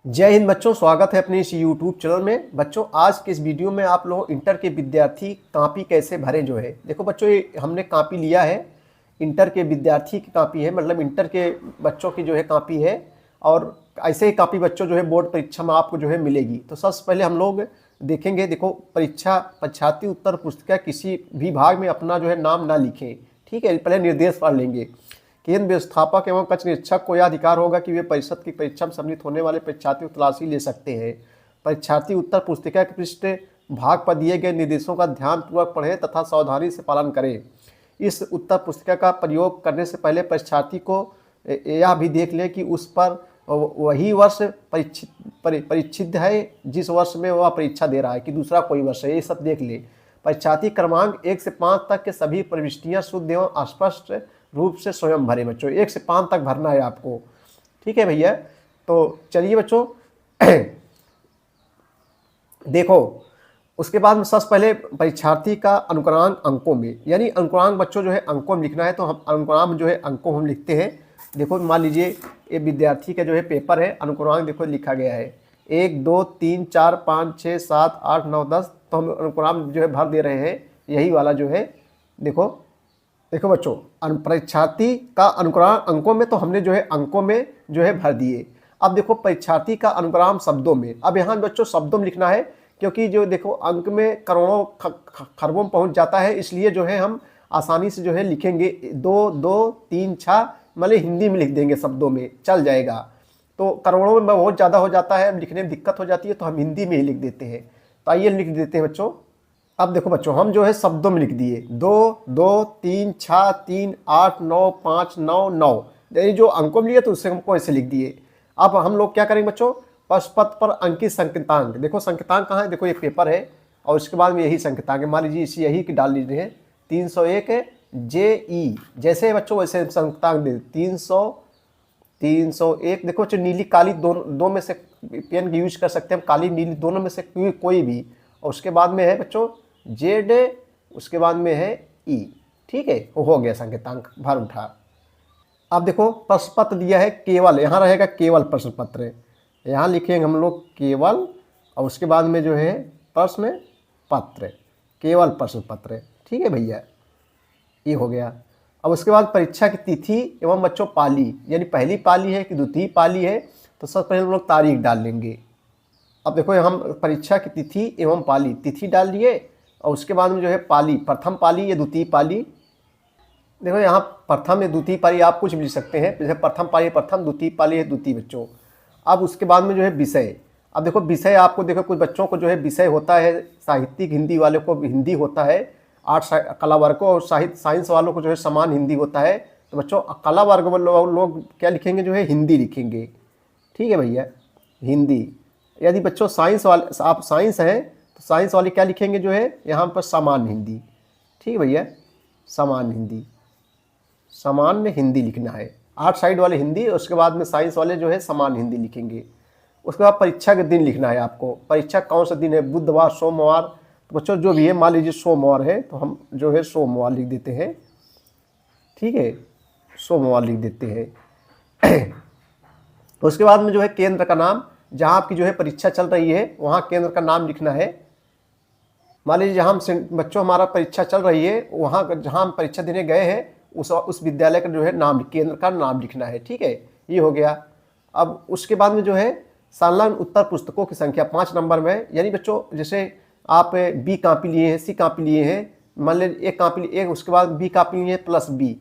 जय हिंद बच्चों, स्वागत है अपने इस YouTube चैनल में। बच्चों आज के इस वीडियो में आप लोग इंटर के विद्यार्थी कॉपी कैसे भरें जो है। देखो बच्चों, ये हमने कॉपी लिया है, इंटर के विद्यार्थी की कॉपी है, मतलब इंटर के बच्चों की जो है कॉपी है। और ऐसे ही कॉपी बच्चों जो है बोर्ड परीक्षा में आपको जो है मिलेगी। तो सबसे पहले हम लोग देखेंगे, देखो परीक्षार्थी उत्तर पुस्तिका किसी भी भाग में अपना जो है नाम ना लिखें। ठीक है, पहले निर्देश पढ़ लेंगे। केंद्र व्यवस्थापक एवं कक्ष निरीक्षक को यह अधिकार होगा कि वे परिषद की परीक्षा में सम्मिलित होने वाले परीक्षार्थियों की तलाशी ले सकते हैं। परीक्षार्थी उत्तर पुस्तिका के पृष्ठ भाग पर दिए गए निर्देशों का ध्यानपूर्वक पढ़ें तथा सावधानी से पालन करें। इस उत्तर पुस्तिका का प्रयोग करने से पहले परीक्षार्थी को यह भी देख लें कि उस पर वही वर्ष परीक्षित है जिस वर्ष में वह परीक्षा दे रहा है कि दूसरा कोई वर्ष है, ये सब देख ले। परीक्षार्थी क्रमांक 1 से 5 तक के सभी प्रविष्टियां शुद्ध एवं स्पष्ट रूप से स्वयं भरे। बच्चों 1 से 5 तक भरना है आपको। ठीक है भैया, तो चलिए बच्चों देखो, उसके बाद में सबसे पहले परीक्षार्थी का अनुक्रमांक अंकों में, यानी अनुक्रमांक बच्चों जो है अंकों में लिखना है। तो हम अनुक्रमांक जो है अंकों हम लिखते हैं। देखो मान लीजिए ये विद्यार्थी का जो है पेपर है, अनुक्रमांक देखो लिखा गया है 1 2 3 4 5 6 7 8 9 10। तो हम अनुक्रमांक जो है भर दे रहे हैं, यही वाला जो है। देखो बच्चों, परीक्षार्थी का अनुक्रमांक अंकों में, तो हमने जो है अंकों में जो है भर दिए। अब देखो परीक्षार्थी का अनुक्रमांक शब्दों में, अब यहाँ बच्चों शब्दों में लिखना है, क्योंकि जो देखो अंक में करोड़ों खरबों में पहुंच जाता है, इसलिए जो है हम आसानी से जो है लिखेंगे 2 2 3 6, मतलब हिंदी में लिख देंगे, शब्दों में चल जाएगा। तो करोड़ों में बहुत ज़्यादा हो जाता है, लिखने में दिक्कत हो जाती है, तो हम हिंदी में ही लिख देते हैं। तो आइए लिख देते हैं बच्चों। अब देखो बच्चों, हम जो है शब्दों में लिख दिए 2 2 3 6 3 8 9 5 9 9, यानी जो अंकों में लिए तो उससे हमको ऐसे लिख दिए। अब हम लोग क्या करेंगे बच्चों, प्रश्नपत्र पर अंकित संकेतांक। देखो संकेतांक कहाँ है, देखो ये पेपर है और उसके बाद में यही संकेतांक है। मान लीजिए इसी यही की डाल लीजिए 301 JE, जैसे बच्चों वैसे संकेतांक दे 301। देखो बच्चों नीली काली दो में से पेन की यूज कर सकते हैं हम, काली नीली दोनों में से कोई भी। और उसके बाद में है बच्चों Z, उसके बाद में है E। ठीक है, हो गया संकेतांक भर उठा। अब देखो प्रश्न पत्र दिया है केवल, यहाँ रहेगा केवल प्रश्न पत्र, यहाँ लिखेंगे हम लोग केवल, और उसके बाद में जो है प्रश्न पत्र, केवल प्रश्न पत्र। ठीक है भैया, ये हो गया। अब उसके बाद परीक्षा की तिथि एवं बच्चों पाली, यानी पहली पाली है कि द्वितीय पाली है, तो सबसे पहले हम लोग तारीख डाल लेंगे। अब देखो हम परीक्षा की तिथि एवं पाली, तिथि डाल दिए, और उसके बाद में जो है पाली, प्रथम पाली या द्वितीय पाली। देखो यहाँ प्रथम या द्वितीय पाली आप कुछ भी लिख सकते हैं, जैसे प्रथम पाली प्रथम, द्वितीय पाली है द्वितीय बच्चों। अब उसके बाद में जो है विषय। अब देखो विषय आपको, देखो कुछ बच्चों को जो है विषय होता है साहित्यिक, हिंदी वाले को हिंदी होता है, आर्ट्स कला वर्ग को, और साइंस वालों को जो है समान हिंदी होता है। तो बच्चों कला वर्ग लोग क्या लिखेंगे, जो है हिंदी लिखेंगे। ठीक है भैया, हिंदी। यदि बच्चों साइंस वाले, आप साइंस हैं तो साइंस वाले क्या लिखेंगे, जो है यहाँ पर सामान्य हिंदी। ठीक है भैया, सामान्य हिंदी, सामान्य हिंदी लिखना है। आर्ट साइड वाले हिंदी, उसके बाद में साइंस वाले जो है सामान्य हिंदी लिखेंगे। उसके बाद परीक्षा के दिन लिखना है आपको, परीक्षा कौन सा दिन है, बुधवार सोमवार। तो बच्चों जो भी है, मान लीजिए सोमवार है तो हम जो है सोमवार लिख देते हैं। ठीक है, सोमवार लिख देते हैं। उसके बाद में जो है केंद्र का नाम, जहाँ आपकी जो है परीक्षा चल रही है वहाँ केंद्र का नाम लिखना है। मान लीजिए जहाँ बच्चों हमारा परीक्षा चल रही है, वहाँ जहाँ हम परीक्षा देने गए हैं उस विद्यालय का जो है नाम, केंद्र का नाम लिखना है। ठीक है, ये हो गया। अब उसके बाद में जो है संलग्न उत्तर पुस्तकों की संख्या 5 नंबर में, यानी बच्चों जैसे आप B कॉपी लिए हैं, C कॉपी लिए हैं, मान लीजिए एक कॉपी एक, उसके बाद B कॉपी लिए प्लस B,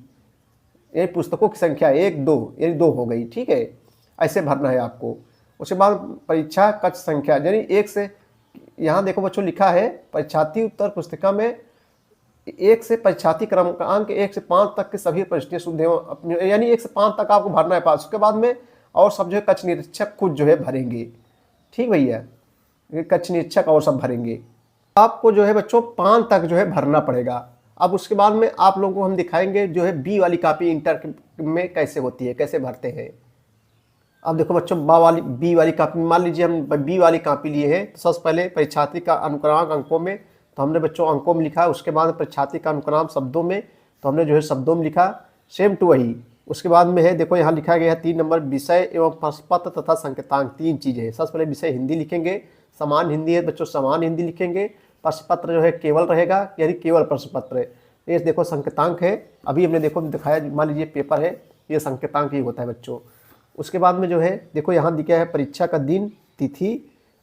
ये पुस्तकों की संख्या 1 2, यानी 2 हो गई। ठीक है, ऐसे भरना है आपको। उसके बाद परीक्षा कक्ष संख्या, यानी 1 से, यहाँ देखो बच्चों लिखा है परीक्षार्थी उत्तर पुस्तिका में 1 से परीक्षार्थी क्रमांक 1 से 5 तक के सभी प्रविष्टियां शुद्ध एवं, यानी 1 से 5 तक आपको भरना है पास। उसके बाद में और सब जो है कक्ष निरीक्षक खुद जो है भरेंगे। ठीक भैया, कक्ष निरीक्षक और सब भरेंगे। आपको जो है बच्चों 5 तक जो है भरना पड़ेगा। अब उसके बाद में आप लोगों को हम दिखाएंगे जो है B वाली कॉपी इंटर में कैसे होती है, कैसे भरते हैं। अब देखो बच्चों B वाली कॉपी, मान लीजिए हम B वाली कॉपी लिए हैं, तो सबसे पहले परीक्षार्थी का अनुक्रमांक अंकों में, तो हमने बच्चों अंकों में लिखा। उसके बाद परीक्षार्थी का अनुक्रम शब्दों में, तो हमने जो है शब्दों में लिखा। सेम टू वही उसके बाद में है, देखो यहाँ लिखा गया है 3 नंबर, विषय एवं प्रश्न पत्र तथा संकेतांक, 3 चीज़ें हैं। सबसे पहले विषय हिंदी लिखेंगे, समान हिंदी है बच्चों, समान हिंदी लिखेंगे। प्रश्न पत्र जो है केवल रहेगा, यानी केवल प्रश्न पत्र है। ये देखो संकेतांक है, अभी हमने देखो दिखाया, मान लीजिए पेपर है, ये संकेतांक ही होता है बच्चों। उसके बाद में जो है देखो यहाँ दिया है परीक्षा का दिन, तिथि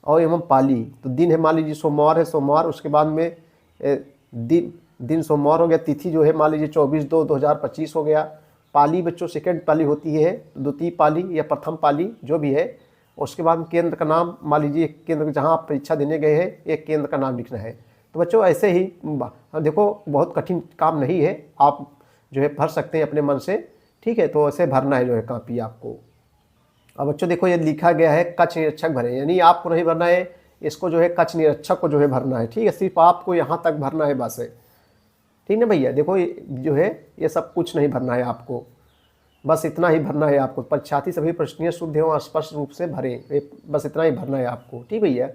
और एवं पाली। तो दिन है मान लीजिए सोमवार है, सोमवार। उसके बाद में दिन सोमवार हो गया। तिथि जो है मान लीजिए 24/2/2025 हो गया। पाली बच्चों सेकंड पाली होती है, द्वितीय पाली या प्रथम पाली जो भी है। उसके बाद केंद्र का नाम, मान लीजिए केंद्र जहाँ आप परीक्षा देने गए हैं, एक केंद्र का नाम लिखना है। तो बच्चों ऐसे ही देखो बहुत कठिन काम नहीं है, आप जो है भर सकते हैं अपने मन से, ठीक है। तो ऐसे भरना है जो है कापी आपको। अब बच्चों देखो ये लिखा गया है कक्ष निरीक्षक भरे, यानी आपको नहीं भरना है, इसको जो है कक्ष निरीक्षक को जो है भरना है, ठीक है। सिर्फ आपको यहाँ तक भरना है बस है, ठीक ना भैया। देखो जो है ये सब कुछ नहीं भरना है आपको, बस इतना ही भरना है आपको। परीक्षार्थी सभी प्रश्न शुद्ध एवं स्पष्ट रूप से भरें, बस इतना ही भरना है आपको, ठीक भैया।